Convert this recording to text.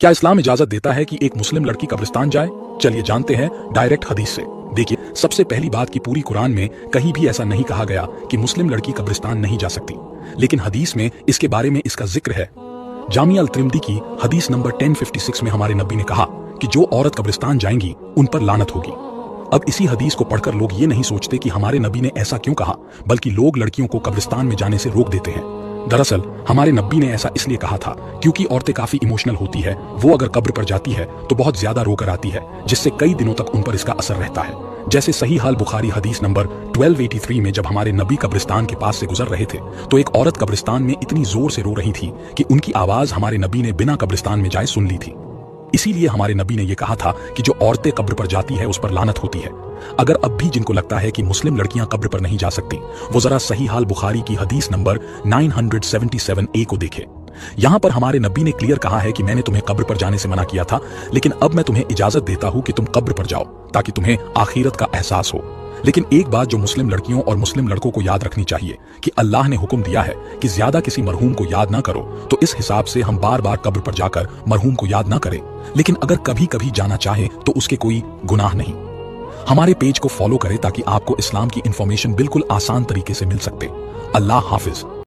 क्या इस्लाम इजाजत देता है कि एक मुस्लिम लड़की कब्रिस्तान जाए? चलिए जानते हैं डायरेक्ट हदीस से। देखिए, सबसे पहली बात कि पूरी कुरान में कहीं भी ऐसा नहीं कहा गया कि मुस्लिम लड़की कब्रिस्तान नहीं जा सकती, लेकिन हदीस में इसके बारे में इसका जिक्र है। जामिया अल-तिर्मिज़ी की हदीस नंबर 1056 में हमारे नबी ने कहा कि जो औरत कब्रिस्तान जाएंगी उन पर लानत होगी। अब इसी हदीस को पढ़कर लोग ये नहीं सोचते कि हमारे नबी ने ऐसा क्यों कहा, बल्कि लोग लड़कियों को कब्रिस्तान में जाने से रोक देते हैं। दरअसल हमारे नबी ने ऐसा इसलिए कहा था क्योंकि औरतें काफी इमोशनल होती है, वो अगर कब्र पर जाती है तो बहुत ज्यादा रोकर आती है, जिससे कई दिनों तक उन पर इसका असर रहता है। जैसे सही हाल बुखारी हदीस नंबर 1283 में जब हमारे नबी कब्रिस्तान के पास से गुजर रहे थे तो एक औरत कब्रिस्तान में इतनी जोर से रो रही थी कि उनकी आवाज हमारे नबी ने बिना कब्रिस्तान में जाए सुन ली थी। इसीलिए हमारे नबी ने यह कहा था कि जो औरतें कब्र पर जाती है उस पर लानत होती है। अगर अब भी जिनको लगता है कि मुस्लिम लड़कियां कब्र पर नहीं जा सकती, वो जरा सही हाल बुखारी की हदीस नंबर 977A को देखें। यहां पर हमारे नबी ने क्लियर कहा है कि मैंने तुम्हें कब्र पर जाने से मना किया था, लेकिन अब मैं तुम्हें इजाजत देता हूं कि तुम कब्र पर जाओ ताकि तुम्हें आखिरत का एहसास हो। लेकिन एक बात जो मुस्लिम लड़कियों और मुस्लिम लड़कों को याद रखनी चाहिए कि अल्लाह ने हुक्म दिया है कि ज्यादा किसी मरहूम को याद ना करो, तो इस हिसाब से हम बार बार कब्र पर जाकर मरहूम को याद ना करें। लेकिन अगर कभी कभी जाना चाहे तो उसके कोई गुनाह नहीं। हमारे पेज को फॉलो करें ताकि आपको इस्लाम की इंफॉर्मेशन बिल्कुल आसान तरीके से मिल सकते। अल्लाह हाफिज।